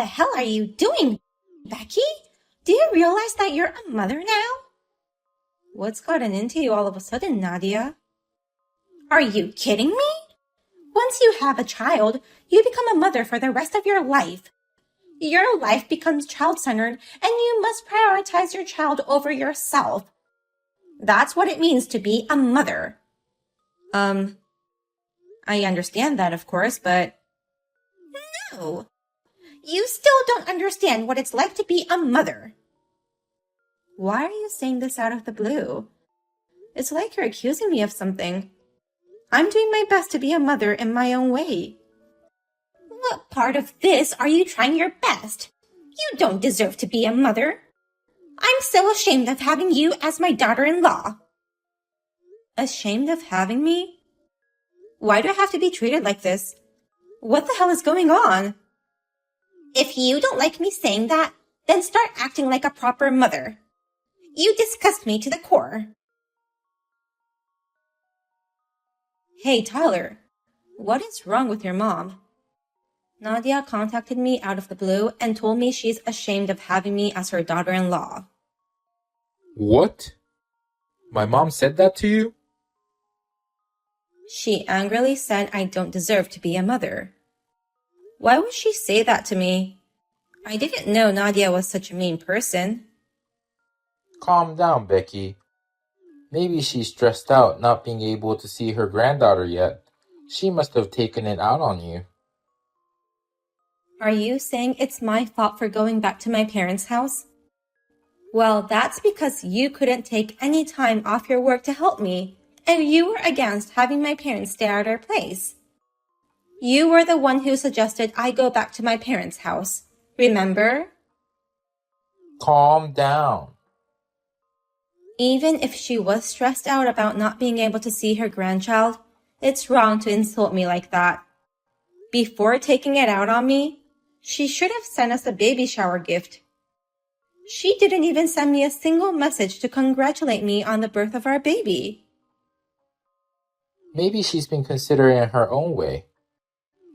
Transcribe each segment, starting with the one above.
The hell are you doing, Becky? Do you realize that you're a mother now? What's gotten into you all of a sudden, Nadia? Are you kidding me? Once you have a child, you become a mother for the rest of your life. Your life becomes child-centered, and you must prioritize your child over yourself. That's what it means to be a mother. I understand that, of course, but... No. You still don't understand what it's like to be a mother. Why are you saying this out of the blue? It's like you're accusing me of something. I'm doing my best to be a mother in my own way. What part of this are you trying your best? You don't deserve to be a mother. I'm so ashamed of having you as my daughter-in-law. Ashamed of having me? Why do I have to be treated like this? What the hell is going on? If you don't like me saying that, then start acting like a proper mother. You disgust me to the core. Hey, Tyler, what is wrong with your mom? Nadia contacted me out of the blue and told me she's ashamed of having me as her daughter-in-law. What? My mom said that to you? She angrily said I don't deserve to be a mother. Why would she say that to me? I didn't know Nadia was such a mean person. Calm down, Becky. Maybe she's stressed out not being able to see her granddaughter yet. She must have taken it out on you. Are you saying it's my fault for going back to my parents' house? Well, that's because you couldn't take any time off your work to help me, and you were against having my parents stay at our place. You were the one who suggested I go back to my parents' house. Remember? Calm down. Even if she was stressed out about not being able to see her grandchild, it's wrong to insult me like that. Before taking it out on me, she should have sent us a baby shower gift. She didn't even send me a single message to congratulate me on the birth of our baby. Maybe she's been considering it her own way.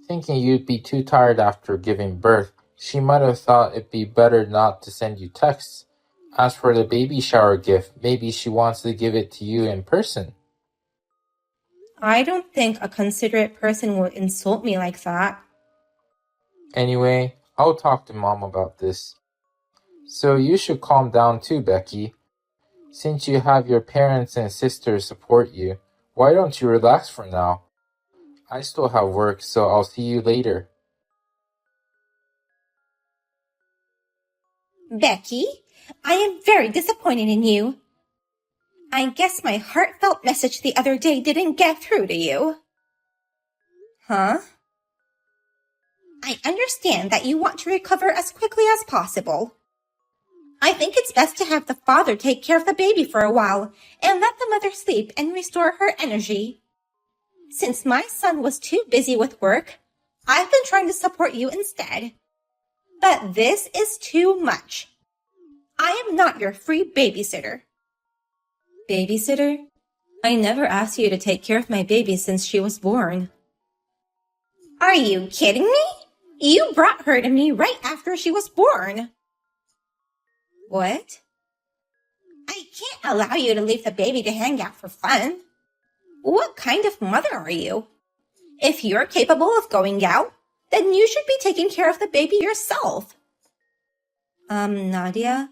Thinking you'd be too tired after giving birth, she might have thought it'd be better not to send you texts. As for the baby shower gift, maybe she wants to give it to you in person. I don't think a considerate person would insult me like that. Anyway, I'll talk to Mom about this. So you should calm down too, Becky. Since you have your parents and sisters support you, why don't you relax for now? I still have work, so I'll see you later. Becky, I am very disappointed in you. I guess my heartfelt message the other day didn't get through to you. Huh? I understand that you want to recover as quickly as possible. I think it's best to have the father take care of the baby for a while and let the mother sleep and restore her energy. Since my son was too busy with work, I've been trying to support you instead. But this is too much. I am not your free babysitter. Babysitter? I never asked you to take care of my baby since she was born. Are you kidding me? You brought her to me right after she was born. What? I can't allow you to leave the baby to hang out for fun. What kind of mother are you? If you're capable of going out, then you should be taking care of the baby yourself. Nadia,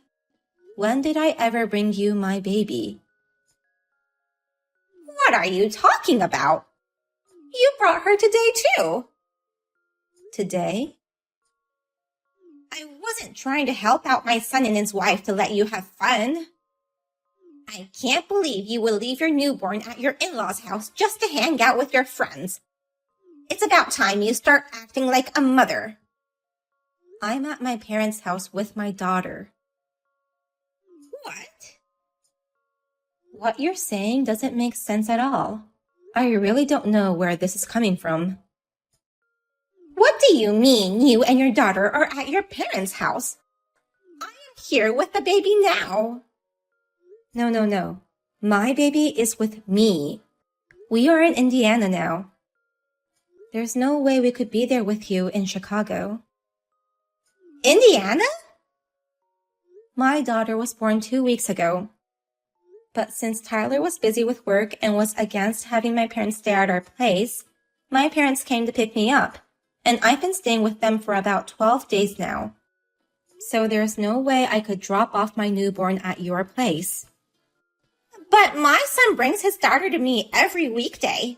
when did I ever bring you my baby? What are you talking about? You brought her today too. Today? I wasn't trying to help out my son and his wife to let you have fun. I can't believe you will leave your newborn at your in-laws' house just to hang out with your friends. It's about time you start acting like a mother. I'm at my parents' house with my daughter. What? What you're saying doesn't make sense at all. I really don't know where this is coming from. What do you mean you and your daughter are at your parents' house? I am here with the baby now. No. My baby is with me. We are in Indiana now. There's no way we could be there with you in Chicago. Indiana? My daughter was born 2 weeks ago. But since Tyler was busy with work and was against having my parents stay at our place, my parents came to pick me up, and I've been staying with them for about 12 days now. So there's no way I could drop off my newborn at your place. But my son brings his daughter to me every weekday.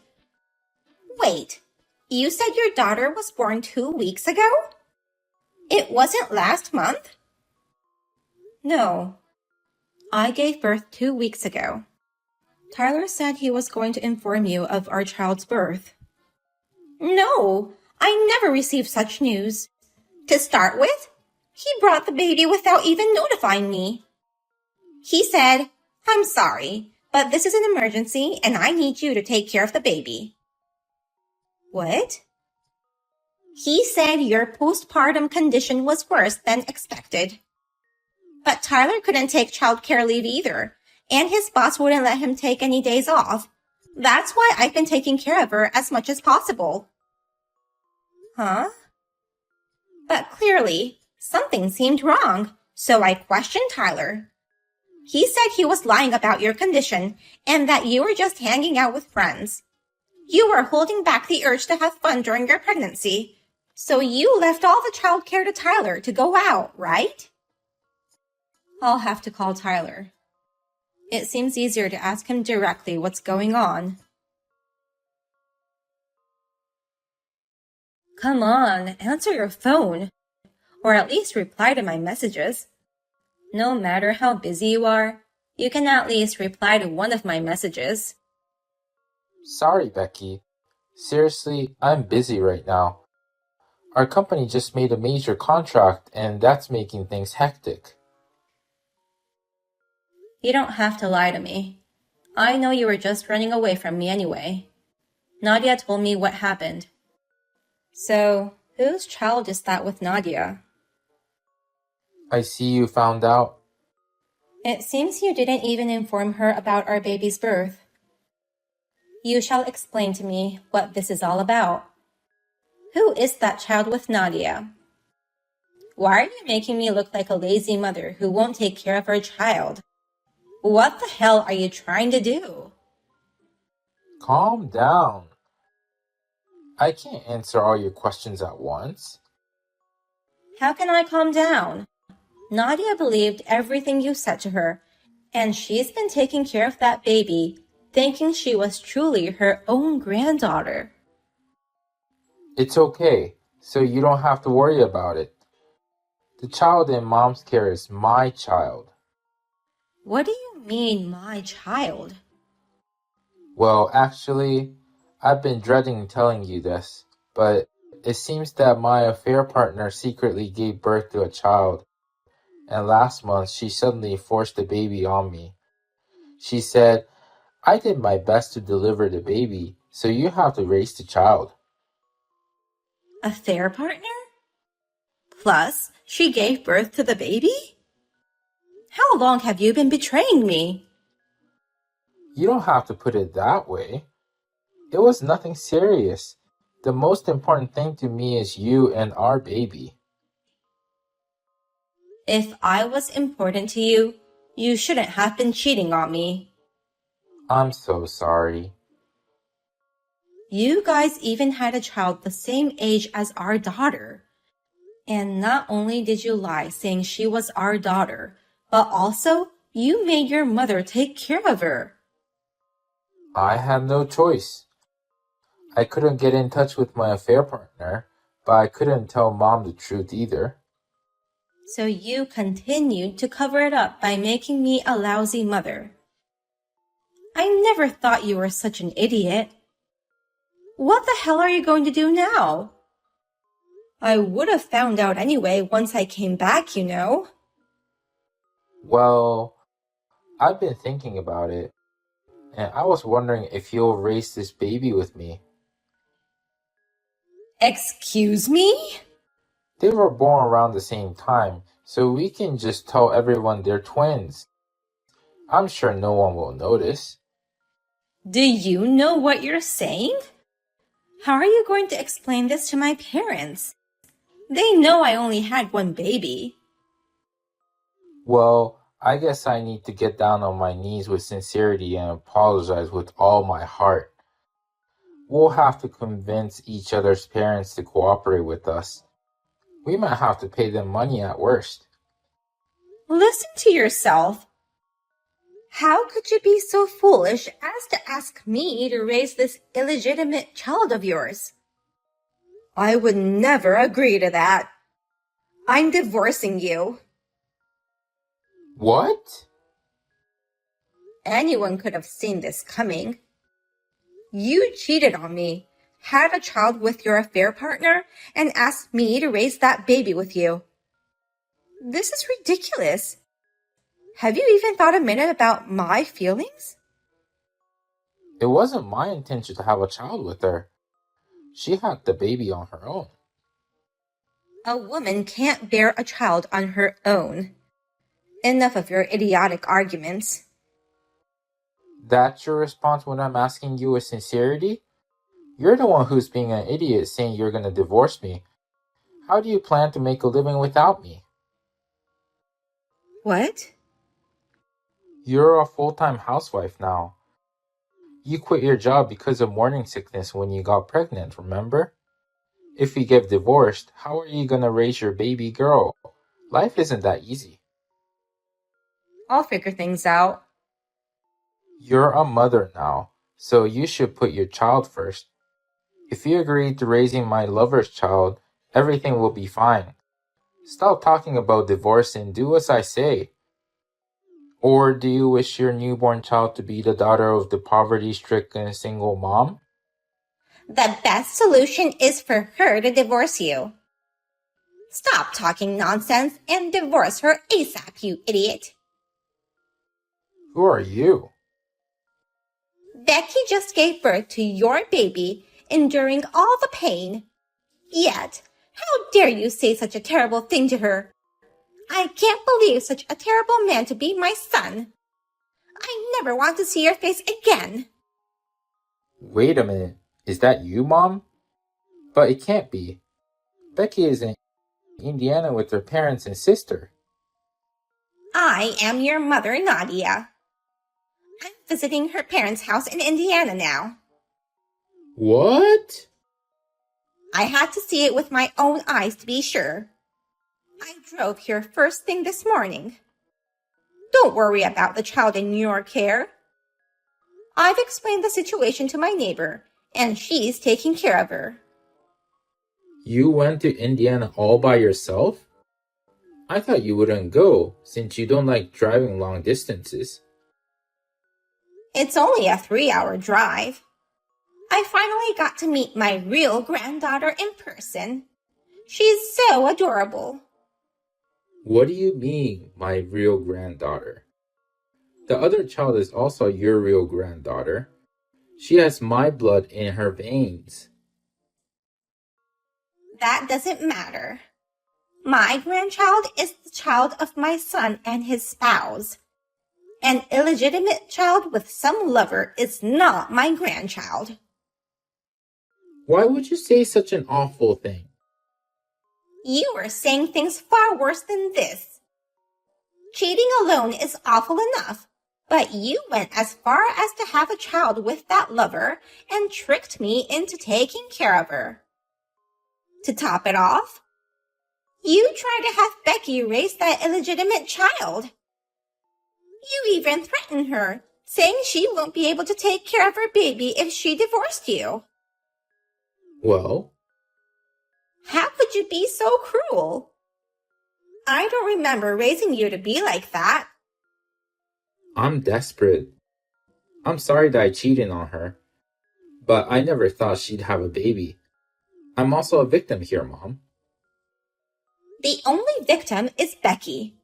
Wait, you said your daughter was born 2 weeks ago? It wasn't last month? No. I gave birth 2 weeks ago. Tyler said he was going to inform you of our child's birth. No, I never received such news. To start with, he brought the baby without even notifying me. He said, "I'm sorry, but this is an emergency and I need you to take care of the baby." What? He said your postpartum condition was worse than expected. But Tyler couldn't take childcare leave either, and his boss wouldn't let him take any days off. That's why I've been taking care of her as much as possible. Huh? But clearly, something seemed wrong, so I questioned Tyler. He said he was lying about your condition and that you were just hanging out with friends. You were holding back the urge to have fun during your pregnancy, so you left all the childcare to Tyler to go out, right? I'll have to call Tyler. It seems easier to ask him directly what's going on. Come on, answer your phone. Or at least reply to my messages. No matter how busy you are, you can at least reply to one of my messages. Sorry, Becky. Seriously, I'm busy right now. Our company just made a major contract and that's making things hectic. You don't have to lie to me. I know you were just running away from me anyway. Nadia told me what happened. So, whose child is that with Nadia? I see you found out. It seems you didn't even inform her about our baby's birth. You shall explain to me what this is all about. Who is that child with Nadia? Why are you making me look like a lazy mother who won't take care of her child? What the hell are you trying to do? Calm down. I can't answer all your questions at once. How can I calm down? Nadia believed everything you said to her, and she's been taking care of that baby, thinking she was truly her own granddaughter. It's okay, so you don't have to worry about it. The child in mom's care is my child. What do you mean, my child? Well, actually, I've been dreading telling you this, but it seems that my affair partner secretly gave birth to a child, and last month she suddenly forced the baby on me. She said, "I did my best to deliver the baby, so you have to raise the child." Affair partner? Plus, she gave birth to the baby? How long have you been betraying me? You don't have to put it that way. It was nothing serious. The most important thing to me is you and our baby. If I was important to you, you shouldn't have been cheating on me. I'm so sorry. You guys even had a child the same age as our daughter. And not only did you lie saying she was our daughter, but also you made your mother take care of her. I had no choice. I couldn't get in touch with my affair partner, but I couldn't tell mom the truth either. So you continued to cover it up by making me a lousy mother. I never thought you were such an idiot. What the hell are you going to do now? I would have found out anyway once I came back, you know. Well, I've been thinking about it, and I was wondering if you'll raise this baby with me. Excuse me? They were born around the same time, so we can just tell everyone they're twins. I'm sure no one will notice. Do you know what you're saying? How are you going to explain this to my parents? They know I only had one baby. Well, I guess I need to get down on my knees with sincerity and apologize with all my heart. We'll have to convince each other's parents to cooperate with us. We might have to pay them money at worst. Listen to yourself. How could you be so foolish as to ask me to raise this illegitimate child of yours? I would never agree to that. I'm divorcing you. What? Anyone could have seen this coming. You cheated on me, had a child with your affair partner, and asked me to raise that baby with you. This is ridiculous. Have you even thought a minute about my feelings? It wasn't my intention to have a child with her. She had the baby on her own. A woman can't bear a child on her own. Enough of your idiotic arguments. That's your response when I'm asking you with sincerity? You're the one who's being an idiot saying you're going to divorce me. How do you plan to make a living without me? What? You're a full-time housewife now. You quit your job because of morning sickness when you got pregnant, remember? If we get divorced, how are you going to raise your baby girl? Life isn't that easy. I'll figure things out. You're a mother now, so you should put your child first. If you agree to raising my lover's child, everything will be fine. Stop talking about divorce and do as I say. Or do you wish your newborn child to be the daughter of the poverty-stricken single mom? The best solution is for her to divorce you. Stop talking nonsense and divorce her ASAP, you idiot. Who are you? Becky just gave birth to your baby, enduring all the pain. Yet, how dare you say such a terrible thing to her? I can't believe such a terrible man to be my son. I never want to see your face again. Wait a minute. Is that you, Mom? But it can't be. Becky is in Indiana with her parents and sister. I am your mother, Nadia. I'm visiting her parents' house in Indiana now. What? I had to see it with my own eyes to be sure. I drove here first thing this morning. Don't worry about the child in your care. I've explained the situation to my neighbor, and she's taking care of her. You went to Indiana all by yourself? I thought you wouldn't go, since you don't like driving long distances. It's only a 3-hour drive. I finally got to meet my real granddaughter in person. She's so adorable. What do you mean, my real granddaughter? The other child is also your real granddaughter. She has my blood in her veins. That doesn't matter. My grandchild is the child of my son and his spouse. An illegitimate child with some lover is not my grandchild. Why would you say such an awful thing? You are saying things far worse than this. Cheating alone is awful enough, but you went as far as to have a child with that lover and tricked me into taking care of her. To top it off, you tried to have Becky raise that illegitimate child. You even threatened her, saying she won't be able to take care of her baby if she divorced you. Well, how could you be so cruel? I don't remember raising you to be like that. I'm desperate. I'm sorry that I cheated on her, but I never thought she'd have a baby. I'm also a victim here, Mom. The only victim is Becky.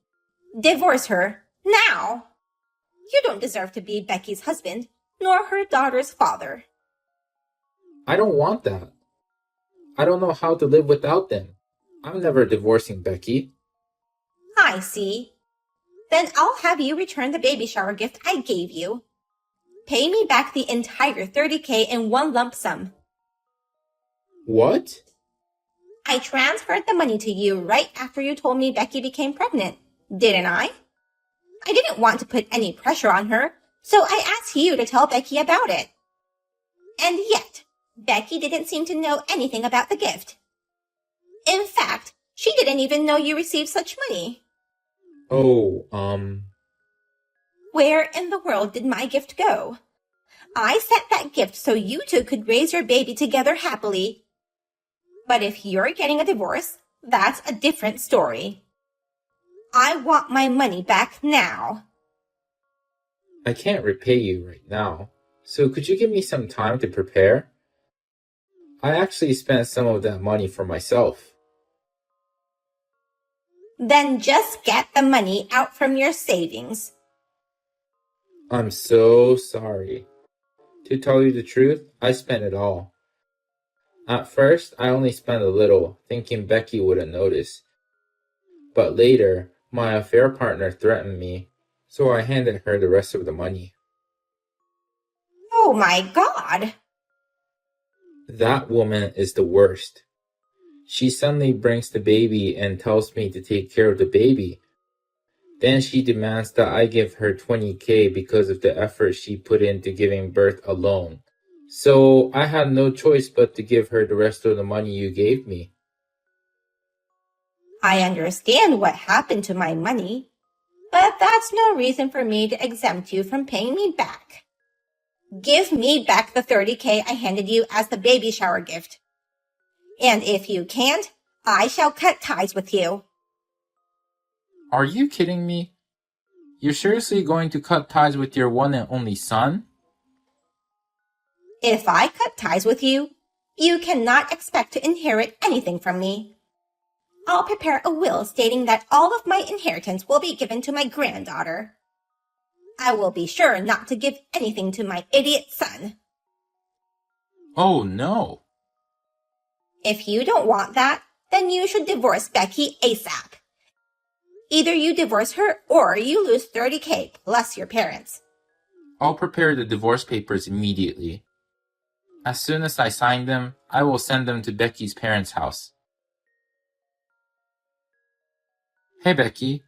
Divorce her, now. You don't deserve to be Becky's husband, nor her daughter's father. I don't want that. I don't know how to live without them. I'm never divorcing Becky. I see. Then I'll have you return the baby shower gift I gave you. Pay me back the entire $30,000 in one lump sum. What? I transferred the money to you right after you told me Becky became pregnant, didn't I? I didn't want to put any pressure on her, so I asked you to tell Becky about it. And yet, Becky didn't seem to know anything about the gift. In fact, she didn't even know you received such money. Oh, Where in the world did my gift go? I sent that gift so you two could raise your baby together happily. But if you're getting a divorce, that's a different story. I want my money back now. I can't repay you right now, so could you give me some time to prepare? I actually spent some of that money for myself. Then just get the money out from your savings. I'm so sorry. To tell you the truth, I spent it all. At first, I only spent a little, thinking Becky wouldn't notice. But later, my affair partner threatened me, so I handed her the rest of the money. Oh my God! That woman is the worst. She suddenly brings the baby and tells me to take care of the baby. Then she demands that I give her $20,000 because of the effort she put into giving birth alone. So I had no choice but to give her the rest of the money you gave me. I understand what happened to my money, but that's no reason for me to exempt you from paying me back. Give me back the $30,000 I handed you as the baby shower gift. And if you can't, I shall cut ties with you. Are you kidding me? You're seriously going to cut ties with your one and only son? If I cut ties with you, you cannot expect to inherit anything from me. I'll prepare a will stating that all of my inheritance will be given to my granddaughter. I will be sure not to give anything to my idiot son. Oh no. If you don't want that, then you should divorce Becky ASAP. Either you divorce her or you lose $30,000 plus your parents. I'll prepare the divorce papers immediately. As soon as I sign them, I will send them to Becky's parents' house. Hey Becky,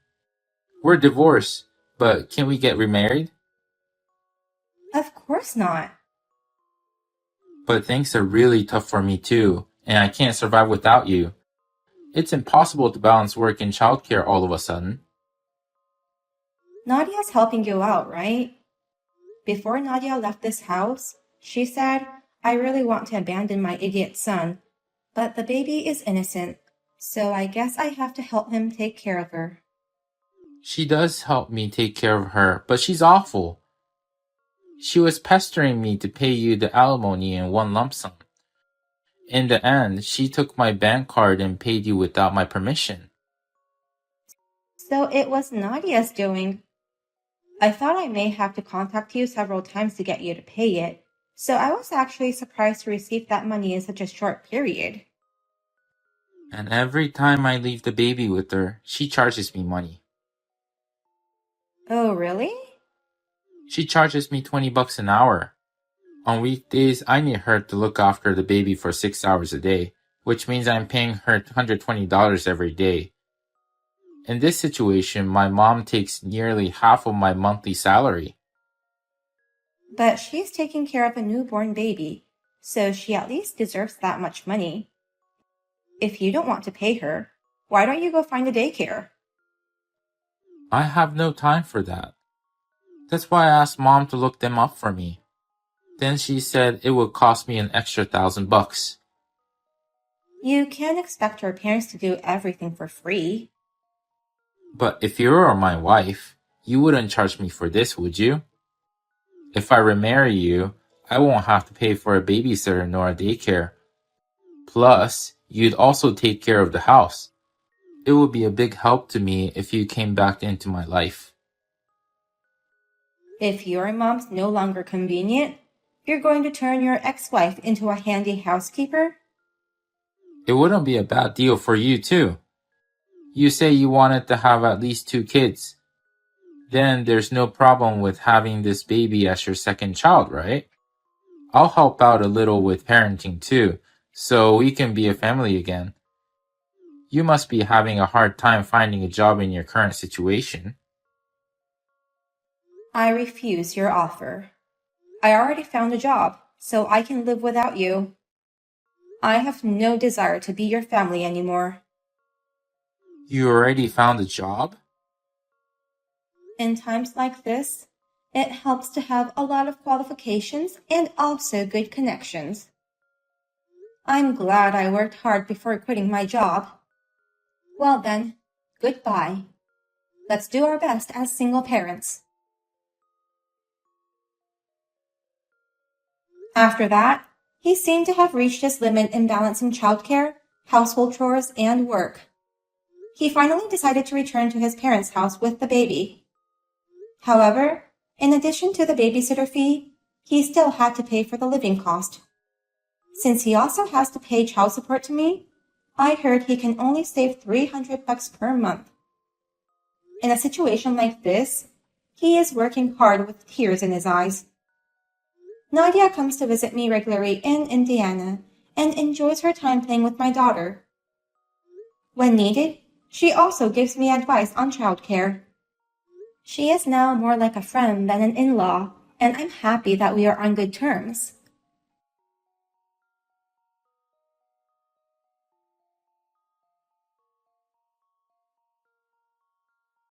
we're divorced, but can we get remarried? Of course not. But things are really tough for me too, and I can't survive without you. It's impossible to balance work and childcare all of a sudden. Nadia's helping you out, right? Before Nadia left this house, she said, I really want to abandon my idiot son, but the baby is innocent, so I guess I have to help him take care of her. She does help me take care of her, but she's awful. She was pestering me to pay you the alimony in one lump sum. In the end, she took my bank card and paid you without my permission. So it was Nadia's doing. I thought I may have to contact you several times to get you to pay it, so I was actually surprised to receive that money in such a short period. And every time I leave the baby with her, she charges me money. Oh, really? She charges me $20 an hour. On weekdays, I need her to look after the baby for 6 hours a day, which means I'm paying her $120 every day. In this situation, my mom takes nearly half of my monthly salary. But she's taking care of a newborn baby, so she at least deserves that much money. If you don't want to pay her, why don't you go find a daycare? I have no time for that. That's why I asked Mom to look them up for me. Then she said it would cost me an extra $1,000. You can't expect your parents to do everything for free. But if you were my wife, you wouldn't charge me for this, would you? If I remarry you, I won't have to pay for a babysitter nor a daycare. Plus, you'd also take care of the house. It would be a big help to me if you came back into my life. If your mom's no longer convenient, you're going to turn your ex-wife into a handy housekeeper? It wouldn't be a bad deal for you, too. You say you wanted to have at least 2 kids. Then there's no problem with having this baby as your second child, right? I'll help out a little with parenting, too, so we can be a family again. You must be having a hard time finding a job in your current situation. I refuse your offer. I already found a job, so I can live without you. I have no desire to be your family anymore. You already found a job? In times like this, it helps to have a lot of qualifications and also good connections. I'm glad I worked hard before quitting my job. Well then, goodbye. Let's do our best as single parents. After that, he seemed to have reached his limit in balancing childcare, household chores, and work. He finally decided to return to his parents' house with the baby. However, in addition to the babysitter fee, he still had to pay for the living cost. Since he also has to pay child support to me, I heard he can only save $300 per month. In a situation like this, he is working hard with tears in his eyes. Nadia comes to visit me regularly in Indiana and enjoys her time playing with my daughter. When needed, she also gives me advice on childcare. She is now more like a friend than an in-law, and I'm happy that we are on good terms.